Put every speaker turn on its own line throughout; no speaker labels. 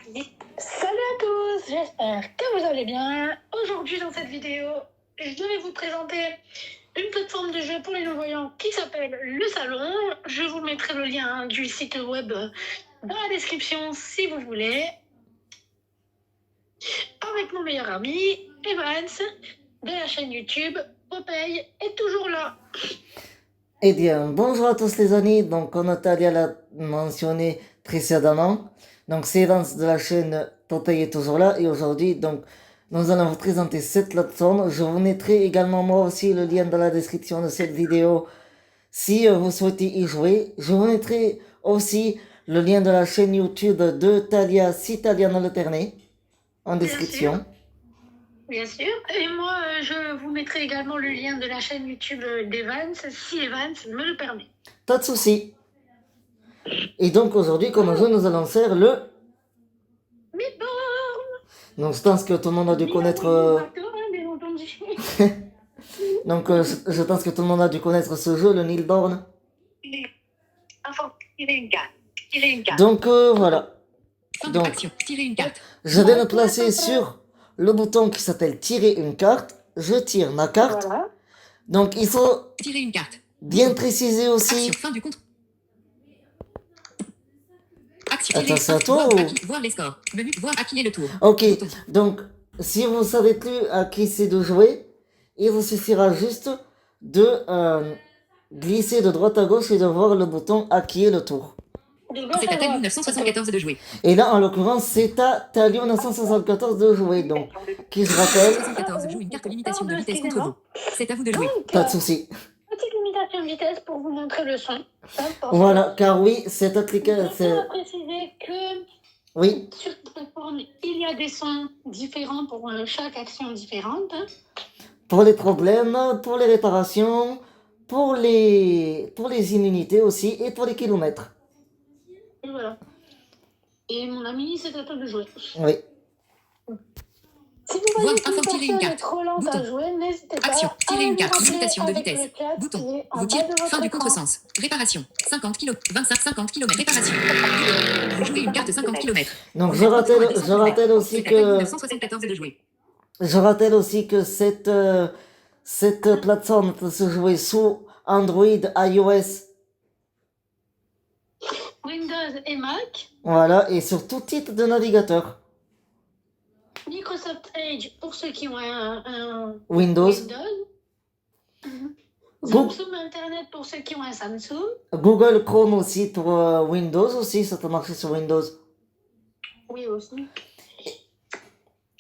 Salut à tous, j'espère que vous allez bien. Aujourd'hui dans cette vidéo, je vais vous présenter une plateforme de jeu pour les non-voyants qui s'appelle Le Salon. Je vous mettrai le lien du site web dans la description si vous voulez. Avec mon meilleur ami, Evans, de la chaîne YouTube, Popeye est toujours là.
Eh bien, bonjour à tous les amis. Donc, comme Natalia l'a mentionné précédemment, donc c'est Evans de la chaîne Popeye est toujours là. Et aujourd'hui, donc, nous allons vous présenter cette plateforme. Je vous mettrai également moi aussi le lien dans la description de cette vidéo si vous souhaitez y jouer. Je vous mettrai aussi le lien de la chaîne YouTube de Talia, si Talia ne le permet, en description.
Bien sûr. Et moi, je vous mettrai également le lien de la chaîne YouTube d'Evans, si Evans me le permet.
Pas de souci. Et donc aujourd'hui, comme jeu, nous allons faire le...
Midborn.
Donc je pense que tout le monde a dû connaître...
Bien entendu.
Donc je pense que tout le monde a dû connaître ce jeu, le Nilborn. Donc voilà. Donc je vais me placer sur le bouton qui s'appelle tirer une carte. Je tire ma carte.
Voilà.
Donc il faut
tirer une carte.
Bien préciser aussi.
Action, fin du compte.
Action, attends, c'est à toi ou...
Voir les scores. Menu, voir à qui est le tour.
Ok, donc si vous ne savez plus à qui c'est de jouer, il vous suffira juste de glisser de droite à gauche et de voir le bouton à qui est le tour.
C'est à Talio 974 de jouer.
Et là, en l'occurrence, c'est à Talio 974 de jouer. Donc, qui je rappelle...
974 joue une carte limitation de vitesse contre vous. C'est à vous de jouer.
Pas de souci.
Petite limitation de vitesse pour vous montrer le son.
Voilà, car oui, cette application...
Je tiens à préciser que
oui.
sur cette plateforme, il y a des sons différents pour chaque action différente.
Pour les problèmes, pour les réparations, pour les immunités aussi, et pour les kilomètres.
Et voilà. Et mon ami, c'est à toi de jouer.
Oui.
Si vous voyez qu'une personne est trop lente à jouer, n'hésitez pas.
Action, tirer une carte, limitation de
avec
vitesse.
le chat
Bouton,
en
vous
bas
tirez,
de votre
fin du
écran.
contresens. Réparation, 50 kg, 25-50 km. Réparation. Vous jouez une carte 50 km.
Donc je rappelle aussi que...
974 de jouer.
Je rappelle aussi que cette plateforme peut se jouer sous Android, iOS.
Windows et Mac.
Voilà, et sur tout type de navigateur.
Microsoft Edge pour ceux qui ont un
Windows.
Samsung Internet pour ceux qui ont un Samsung.
Google Chrome aussi pour Windows aussi, ça peut marcher sur Windows.
Oui aussi.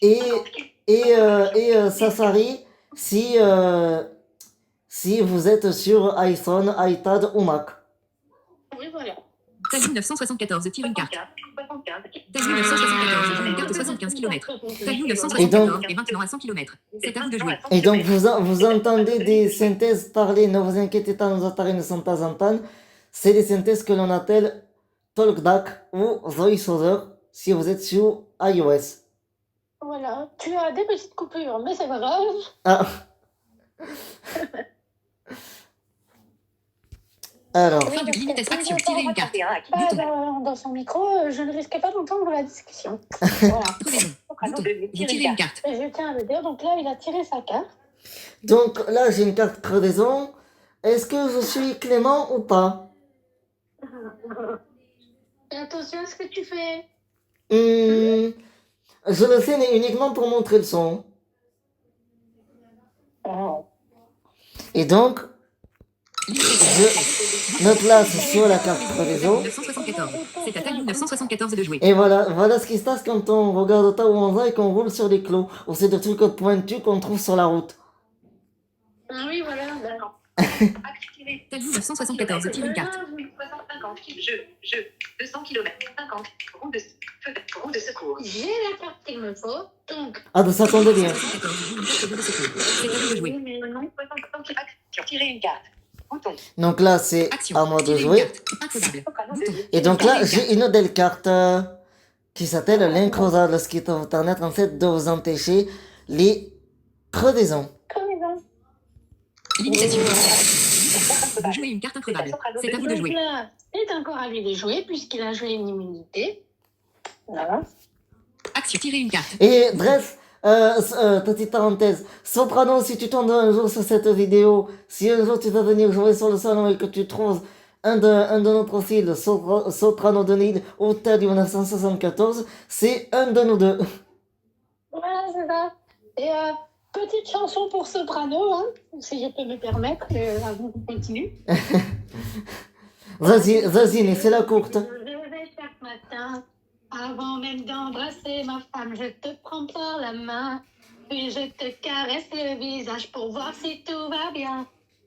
Et Safari si vous êtes sur iPhone, iPad ou Mac.
Oui, voilà.
Talio 974 tire une carte. Talio 974 joue une carte 75 km. Talio 974 est maintenant à 100 km. C'est à vous de jouer.
Et donc vous entendez des synthèses parler, ne vous inquiétez pas, nos appareils ne sont pas en panne. C'est des synthèses que l'on appelle TalkBack ou VoiceOver si vous êtes sur iOS.
Voilà, tu as des petites coupures, mais c'est pas grave.
Ah. Alors.
Fin de limite action, tirer une carte.
Dans son micro, je ne risquais pas d'entendre la discussion. Voilà.
Crevaison. Bouton. Vous tirez une carte.
Je tiens à le dire, donc là, il a tiré sa carte.
Donc là, j'ai une carte crevaison. Est-ce que je suis Clément ou pas?
Et attention à ce que tu fais.
Je le fais, mais uniquement pour montrer le son. Et donc, je me place sur la carte crevaison.
974. C'est à Talio 974 de jouer.
Et voilà ce qui se passe quand on regarde pas où on va et qu'on roule sur des clos. Ou c'est des trucs pointus qu'on trouve sur la route.
Oui, voilà, d'accord.
Talio 974 tire une carte.
50, jeu, 200 km, 50, roue de secours.
J'ai la carte qu'il me faut, donc...
Ah, ben ça tombe bien.
974 joue une carte de secours. C'est à vous de jouer.
Mais non.
Action, tirer une carte. Bouton.
Donc là, c'est à moi de jouer. Et donc là, j'ai une belle carte qui s'appelle l'incroisable, ce qui va vous permettre en fait de vous empêcher les crevaisons.
Limitation. Vous jouez une carte increvable. C'est à vous de jouer.
Donc là, c'est encore à lui de jouer puisqu'il a joué une immunité. Voilà.
Action, tirer une carte.
Et bref, petite parenthèse, Soprano, si tu tombes un jour sur cette vidéo, si un jour tu vas venir jouer sur le salon et que tu trouves un de nos profils, Soprano de Nil ou Tali 1974, c'est un de nous deux.
Voilà, c'est ça. Et petite chanson pour soprano, hein, si je peux me permettre, avant qu'on continue.
Vas-y, mais c'est la courte.
Je vais chaque matin, avant même d'embrasser ma femme, je te prends par la main, puis je te caresse le visage pour voir si tout va bien.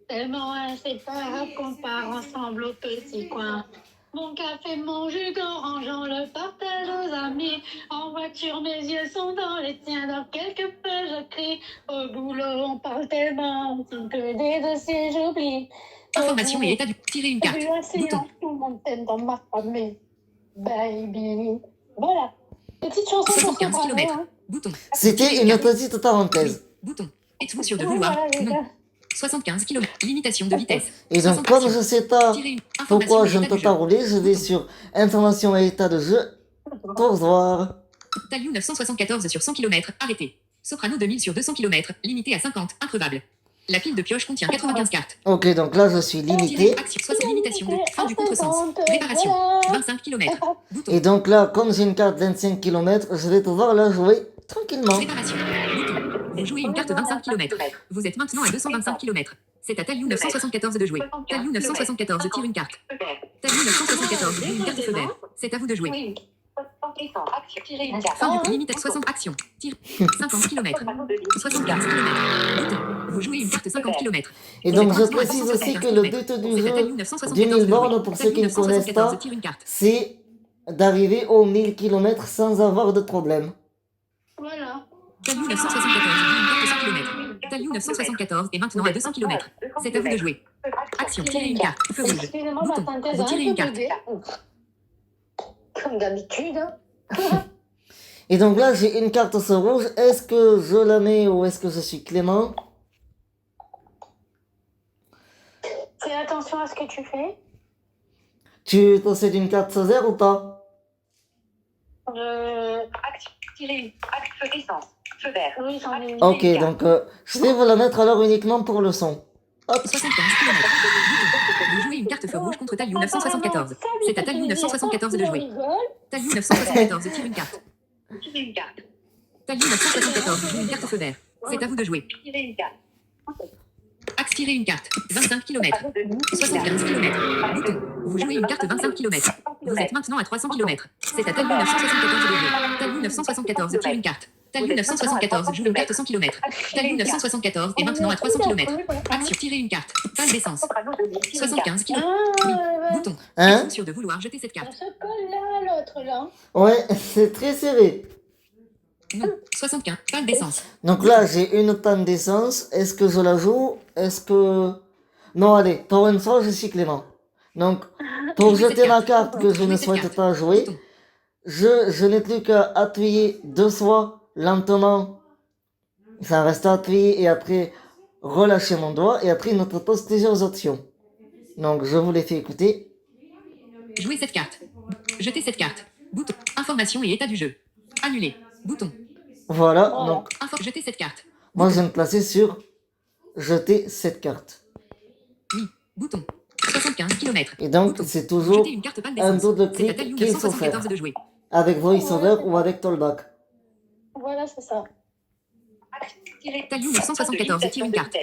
Tellement inséparables qu'on part ensemble au petit coin. Mon café, mon jus d'orange, on le partage aux amis. En voiture, mes yeux sont dans les tiens, dans quelque peu je crie. Au boulot, on parle tellement, que des dossiers j'oublie.
Information et état du... Tirer une carte. Bouton.
Tout le monde t'aime dans ma famille. Baby. Voilà. Petite chanson pour
75
soprano,
km.
hein.
Bouton.
C'était une petite parenthèse.
Bouton. Êtes-vous sûr de
Voilà,
vouloir
les
Non.
gars.
75 km. Limitation de vitesse.
Et donc,
60
comme
actions.
je sais pas
Tirer une
pourquoi
information
je
et
ne
état
peux
du
pas
jeu.
rouler, je vais sur information et état de jeu pour voir.
Talion 974 sur 100 km. Arrêté. Soprano 2000 sur 200 km. Limité à 50. Improbable. La pile de pioche contient 95 cartes.
Ok, donc là je suis limité.
Tirer action. 60 limitation de fin du contresens. Réparation. 25 km. Bouton.
Et donc là, comme j'ai une carte 25 km, je vais pouvoir la jouer tranquillement.
Réparation. Bouton. Vous jouez une carte 25 km. Vous êtes maintenant à 225 km. C'est à Talion 974 de jouer. Talion 974 tire une carte. Talion 974 joue une carte feu vert. C'est à vous de jouer.
Oui. Action, tirer une carte.
Fin du limite à 60 actions. Tire 50 km. 75 km. Bouton. Vous jouez une carte 50 km.
Et donc je précise aussi que le but du jeu du 1000 bornes, pour ceux qui ne connaissent pas,
tire une carte.
c'est d'arriver aux 1000 km sans avoir de problème.
Voilà.
Talion 974 joue une carte 100 km. Talion 974 est maintenant à 200 km. C'est à vous de jouer. Action, tirez une carte. Feu rouge.
Excusez-moi, ma
Bouton.
synthèse
Vous
a un
tirez
peu
une carte.
bugué. Comme d'habitude. Hein.
Et donc là, j'ai une carte sur rouge. Est-ce que je la mets ou est-ce que je suis clément?
Fais attention à ce que tu fais.
Tu possèdes une carte sur zéro ou pas?
Action, tirer une carte. Feu essence. Feu vert.
Oui, j'en ai une.
Ok, donc je vais vous la mettre alors uniquement pour le son. Hop.
75 km. Vous jouez une carte feu rouge contre Talion 974. C'est à Talion 974 de jouer. Talion 974 tire une carte.
Tirer une carte.
Talion 974 joue une carte feu vert. C'est à vous de jouer.
Tirer une carte.
Axe tirer une carte. 25 km. 75 km. Bouton. Vous jouez une carte 25 km. Vous êtes maintenant à 300 km. C'est à Talion 974 de jouer. Talion 974 tire une carte. Talion 974 joue une carte 100 km. Talion 974 est maintenant à 300 km. Action tirer une carte. Passe d'essence. 75 km. Oui. Bouton.
Hein?
Êtes-vous sûr de vouloir jeter cette
On
carte
se colle l'un à l'autre, là.
Ouais, c'est très serré.
Non. 75. Panne d'essence.
Donc là, j'ai une panne d'essence. Est-ce que je la joue? Est-ce que... Non, allez, pour une fois, je suis clément. Donc, pour
Jouez
jeter
cette
ma
carte.
carte que je
Jouez
ne
cette
souhaite
carte.
pas jouer,
Bouton.
je n'ai plus qu'à appuyer 2 fois, lentement. Ça reste appuyé et après, relâcher mon doigt. Et après, il nous propose plusieurs options. Donc, je vous les fais écouter.
Jouer cette carte. Jeter cette carte. Bouton. Information et état du jeu. Annuler. Bouton.
Voilà, donc
Jeter cette carte.
moi je vais me placer sur jeter cette carte.
Oui. Bouton. 75 km.
Et donc,
Bouton.
c'est toujours
Jeter une carte panne
un
d'essence.
double
C'est à
clic
Talion
qu'il faut faire.
974 de jouer.
Avec VoiceOver ou avec Tollback.
Voilà, c'est ça.
Talion 974 tire une carte.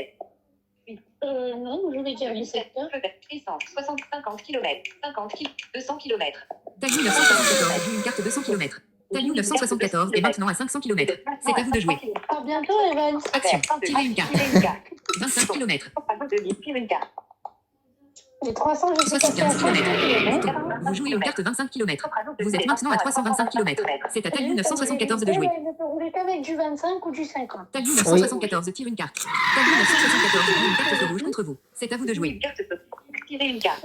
Non, je vais dire le secteur.
Feu vert. Essence. 50 km. 50 km. 200 km.
Talion 974 joue une carte 200 km. Talion 974 est maintenant à 500 km. C'est à vous de jouer.
À bientôt, Evans.
Action. Tirer une carte. 25 km.
Tirer une carte.
Les 300, je suis passé à
75
100
km.
km.
Vous jouez une carte 25 km. Vous êtes maintenant à 325 km. C'est à Talion 974 de jouer.
Je peux rouler qu'avec du 25 ou du 50.
Talion 974 tire une carte. Talion 974 joue une carte feu rouge contre vous. C'est à vous de jouer.
Tirer une carte.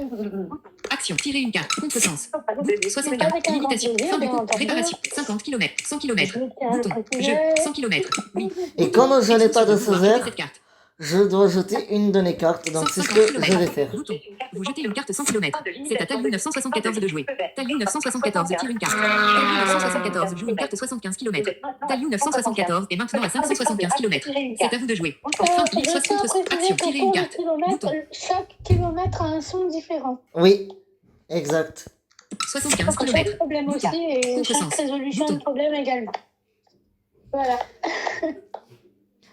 Action. Tirer une carte. Contresens.
Avec
75.
un grand
Limitation.
plaisir,
Fin du
bien
coup.
entendu.
Réparation. 50 km. 100 km.
Je tiens
Bouton.
un
Jeu.
petit
100 km. Oui.
Et comme je n'ai pas de
Êtes-vous sûr
feu
vouloir jeter
vert,
cette carte.
je dois jeter une de mes cartes. Donc c'est ce que je vais faire.
Bouton. Vous jetez une carte 100 km. C'est à Taillou 974 de jouer. Taillou 974 tire une carte. Taillou 974 joue une carte 75 km. Taillou 974 est maintenant à 575 km. C'est à vous de jouer. Fin de
Je tiens à préciser
action,
que
tirez
pour
une
le
carte.
kilomètre,
Bouton.
chaque kilomètre a un son différent.
Oui, exact.
75
Chaque
km.
problème aussi et
Contresens.
chaque résolution de
Bouton.
problème également. Voilà.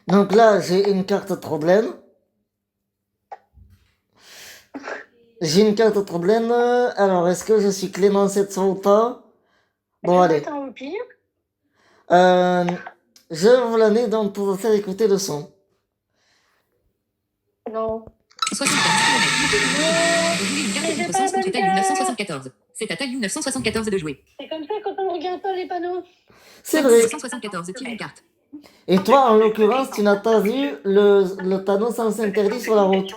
Donc là, j'ai une carte problème. J'ai une carte problème. Alors, est-ce que je suis clément cette fois ou pas? Bon,
Je vais
allez.
mettre un au pire.
Je vous la mets donc pour vous faire écouter le son.
Non.
75 km. Vous jouez une carte
Mais j'ai
contre
pas
sens
la
contre
bonne
Taillou
carte.
974. C'est à Taillou 974 de jouer.
C'est comme ça quand on ne regarde pas les panneaux.
C'est
Taillou
vrai.
974 tire une carte.
Et toi, en l'occurrence, tu n'as pas vu le panneau sens interdit sur la route.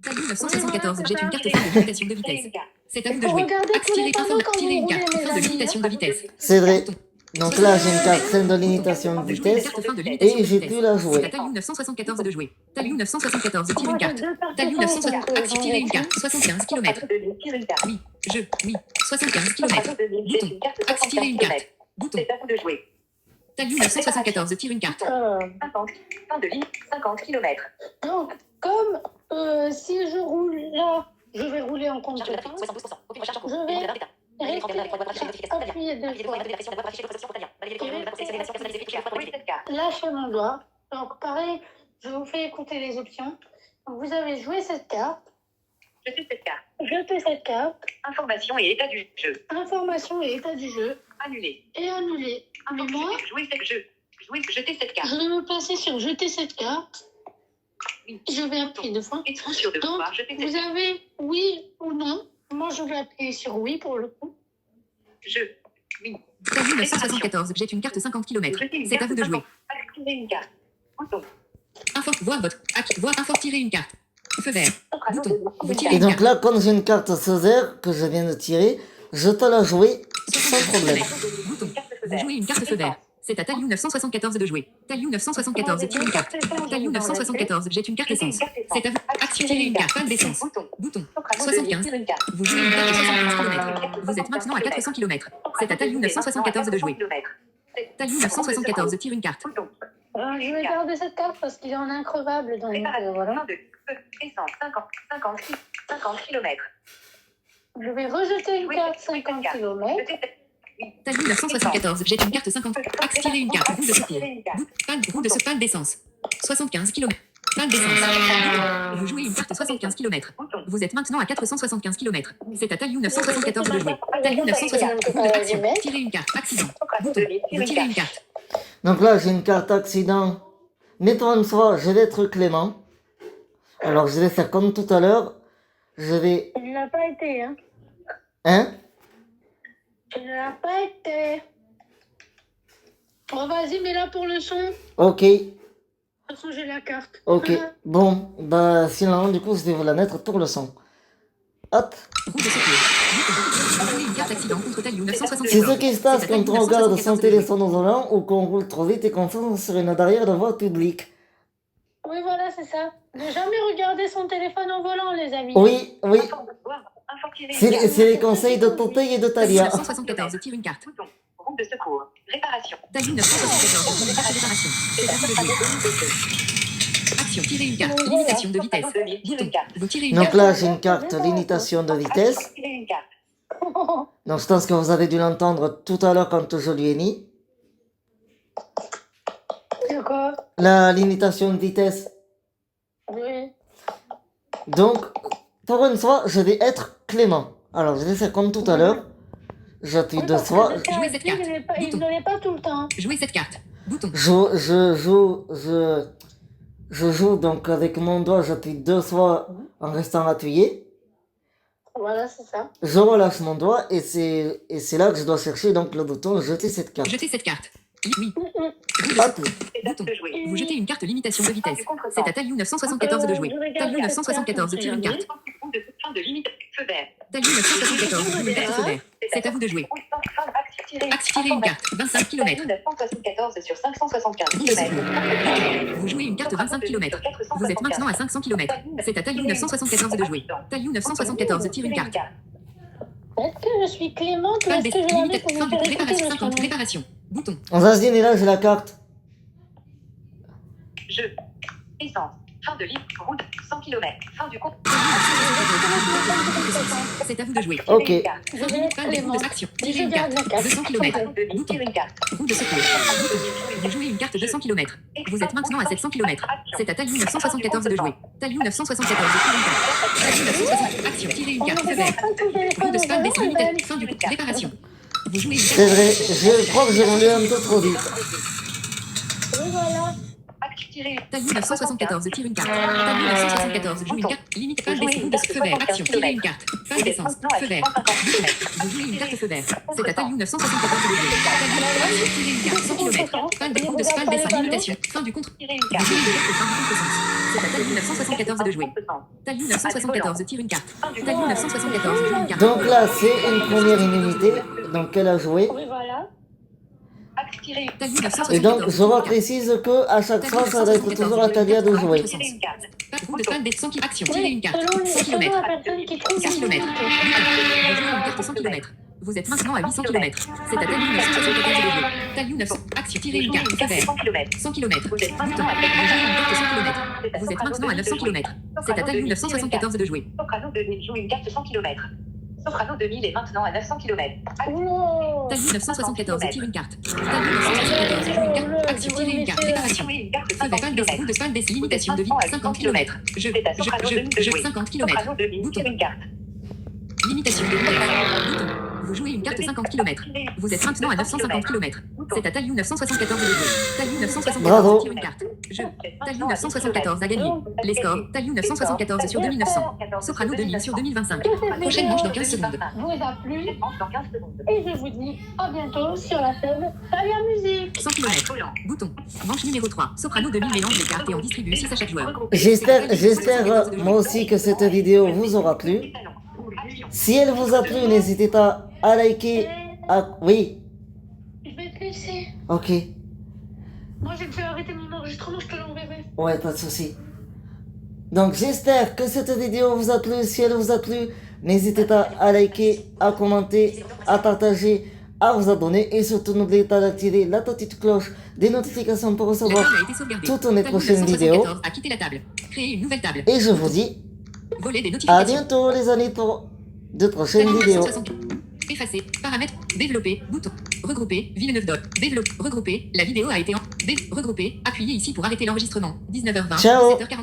Taillou 974 jette une carte fin de limitation de vitesse. C'est à vous de
Faut
jouer.
regarder
Axe
tous les
tiré
panneaux
informe.
quand
Tirez
vous
une carte.
roulez, mes
Fin de
amis,
limitation de vitesse.
C'est vrai.
Bouton.
Donc là, j'ai une carte scène de limitation de
Vous jouez une
vitesse.
carte fin de limitation de
Et j'ai
vitesse.
pu la
C'est à
jouer.
Taillou 974 de jouer. Taillou 974 tire
Moi,
une
j'ai
carte.
deux parties
Taillou
sans
960.
donc,
Axe tiré une
j'en ai
carte. 75 km.
Tire une carte.
Oui. Je. Oui. 75 km.
Jette une carte
Axe tiré une
75
carte.
km.
Bouton.
C'est à vous de jouer.
Taillou 974 tire une carte.
50. Fin de ligne. 50 km.
Donc, comme si je roule là, je vais rouler en compte.
Charge de batterie, 72%. Aucune recharge en cours.
Je vais
Éliminer d'état. Appuyer
appuyer deux fois.
la pression de votre pression quotidien. Valider les coordonnées de votre sélectionnation personnalisée touchée à la
Oui, cette carte.
Lâchez mon doigt. Donc, pareil, je vous fais écouter les options. Donc, vous avez joué cette carte,
Je suis cette carte.
jeté cette carte,
Information et état du jeu.
information et état du jeu,
Annulé.
et annulé. Mais moi,
Jouer cette jeu. Jeter cette carte.
je vais me placer sur jeter cette carte. Je vais appuyer deux fois.
Et sur deux
Donc,
fois. Jeter
vous
cette carte.
avez oui ou non. Moi, je vais appuyer sur oui pour le coup.
Jeu.
Taillou 974 jette une carte 50 km.
Jeter une
C'est à
carte
vous de jouer.
50. Activer une carte. Bouton.
Voir votre. Voir info tirer une carte. Feu vert. Bouton. Vous tirez
Et
une
donc
carte.
là, comme j'ai une carte Césaire que je viens de tirer, je peux la jouer sans
75
problème.
km. Bouton.
Carte feu
Vous
vert.
jouez une carte feu vert. C'est à Taillou 974 de jouer. Taillou 974 tire une carte. Taillou 974 jette une carte essence. C'est à vous. Axe tirer une carte. Panne d'essence.
Bouton.
Bouton.
75.
75. Vous jouez une carte 75 km. Vous êtes maintenant à 400 km. C'est à Taillou 974 de jouer. Taillou 974 tire une carte.
Bouton.
Je vais garder cette carte parce qu'il est en increvable. Donc, voilà.
Fin de feu. Essence. 50 km.
Je vais rejeter une carte 50 km.
Taillou 974 jette une carte 50. Axe tirer une carte. Roue de secours. Roue de panne d'essence. 75 km. Panne d'essence. Vous jouez une carte 75 km. Vous êtes maintenant à 475 km. C'est à Taillou 974 de jouer. Taillou 974. Roue de action. Tirez une carte. Accident. Bouton. Vous tirez une carte.
Donc là, j'ai une carte accident. Mais pour une fois, je vais être clément. Alors, je vais faire comme tout à l'heure. Je vais...
Il n'a pas été, hein.
Hein?
Il n'a pas été. Oh, vas-y, mets-la pour le son.
Ok,
De toute façon, j'ai la carte.
ok. Bon, bah sinon, du coup, je vais vous la mettre pour le son. Hop.
Roue de secours. Bouton. Vous jouez une carte accident contre Taillou 974.
C'est ce qui se passe
C'est à
quand
Taillou
on regarde son
974 de jouer.
téléphone au volant ou qu'on roule trop vite et qu'on fonce sur une barrière de voie publique.
Oui, voilà, c'est ça. Ne jamais regarder son téléphone en volant, les amis.
Oui, oui. C'est les conseils de Totei et de
Taillou
Talia.
974 tire une carte.
Bouton. Roue de secours. Réparation.
Taillou 974 joue une carte réparation. C'est à vous de jouer. Action, tirez une carte. Limitation de vitesse. Bouton. Vous tirez une
Donc
carte.
là, j'ai une carte limitation de vitesse.
Tirer une carte.
Donc je pense que vous avez dû l'entendre tout à l'heure quand je lui ai mis.
C'est quoi?
La limitation de vitesse.
Oui.
Donc, pour une fois, je vais être clément. Alors, je vais faire comme tout à l'heure. J'appuie deux fois.
Jouez cette carte.
Il ne l'est pas tout le temps.
Jouez cette carte. Bouton.
Je joue donc avec mon doigt, j'appuie deux fois en restant appuyé.
Voilà, c'est ça.
Je relâche mon doigt et c'est là que je dois chercher donc le bouton jeter cette carte.
Jetez cette carte. Oui.
Hop.
Bouton. Vous jetez une carte limitation de vitesse. C'est à Taillou 974 de jouer. Taillou 974 tire une carte.
Roue de fin de limite. Feu vert.
Taillou 974 joue une carte feu vert. C'est à vous de jouer. Accélérer une carte. 25 km.
974 sur 575
Route de
km.
secours. Vous jouez une carte 25 km. Vous êtes maintenant à 500 km. C'est à Taillou 974 de jouer. Taillou 974 tire une carte.
Est-ce que je suis Clémente ou
Fin
est-ce que je l'avais
limite.
pour
Fin
vous
du
faire écouter
préparation.
le
50.
son?
Préparation. Bouton.
Zazine est là, j'ai la carte.
Jeu. Essence. Fin de livre. Route. 100 km. Fin du compte.
C'est à vous de jouer.
Ok.
Je
Fin
vais
limite.
être
Fin des routes
Clémente.
de action.
Je
Tirez une
garde
carte.
la carte.
200 km. Bouton.
Tire une carte.
Route de secours. Bouton. Vous jouez une carte 200 km. Vous êtes maintenant à 700 km. C'est à Taillou 974 de jouer. Taillou 974 tire une carte. Taillou 960. Action. Tirez une carte. Feu vert. Route de spam baisse limite. Fin du préparation. Vous jouez une
C'est
carte.
vrai, je crois que j'ai rendu un peu trop vite.
Et voilà.
Taillou 974 tire une carte. Taillou 974 joue une carte. Limite fin baisse route de feu vert. Action. Tirez une carte. Fin d'essence. Feu vert. Vous jouez une carte feu vert. C'est à Taillou 974 de jouer. Taillou tirez une carte 100 km. Fin des routes de spam baisse à limitation. Fin du contre.
Tirer une
Vous
carte.
jouez une carte fin du contre-sens. C'est à Taillou 974 de jouer. Taillou 974 tire une carte. Taillou 974 joue une carte.
Donc là, c'est une première inimité. Donc elle a joué.
Oui, voilà.
Taillou
Et donc,
974.
je reprécise que à chaque fois, ça doit être toujours à Talia de jouer.
Tirer une carte.
Route de spam baisse 100 km. Action. Tirez
Oui,
une carte.
selon
100
selon
km.
la personne qui trouve
100
la
km.
unité.
Vous jouez une carte 100 km. Vous êtes maintenant à 800 km. C'est à Taillou 974 de jouer. Taillou 900. Action. Tirez une carte. Feu vert.
100 km.
100 km.
Vous êtes
Bouton.
maintenant à
Vous jouez une carte 100 km. Vous êtes maintenant à 900 km. C'est à Taillou 974 de jouer.
Soprano 2000 joue une carte 100 km. Soprano 2000 est maintenant à 900 km.
Wow.
Taillou 974 tire une carte. Taillou 974 joue une carte. Action. Tirez une carte. Préparation.
Jouer une carte
Feu vert. Fin baisse. Route de spam baisse. Limitation de vie. 50 km. Je 50 km.
Soprano 2000
Bouton.
tire une carte.
Limitation de vitesse. Bouton. Vous jouez une carte 50 km. Vous êtes maintenant à 950 km. C'est à Taillou 974 de jouer. Taillou 974
Bravo.
tire une carte. Taillou 974 a gagné. Les scores. Taillou 974 sur 2900. Soprano 2000 sur 2025. Prochaine manche dans 15 secondes.
Vous a plu
Dans 15 secondes.
et je vous dis à bientôt sur la chaîne Talia Musique.
100 km. Bouton. Manche numéro 3. Soprano 2000 mélange les cartes et en distribue 6 à chaque joueur.
J'espère moi aussi que cette vidéo vous aura plu. Si elle vous a plu, n'hésitez pas à liker. Oui,
Je vais te laisser.
ok.
Moi, j'ai fait arrêter mon enregistrement, je te l'enverrai.
Ouais, pas de souci. Donc j'espère que cette vidéo vous a plu. Si elle vous a plu, n'hésitez pas à liker, à commenter, à partager, à vous abonner. Et surtout, n'oubliez pas d'activer la petite cloche des notifications pour
La
recevoir
table a été sauvegardée.
toutes mes
Taillou
prochaines vidéos.
974 a quitté la table. Créer une nouvelle table.
Et je vous dis
Voler des
à
notifications.
bientôt les amis pour de prochaines
Taillou
vidéos.
974. Effacer. Paramètres. Développer. Bouton. Regrouper. Villeneuve Doc. Développer. Regrouper. La vidéo a été regrouper. Appuyez ici pour arrêter l'enregistrement. 19h20.
Ciao.
17h45.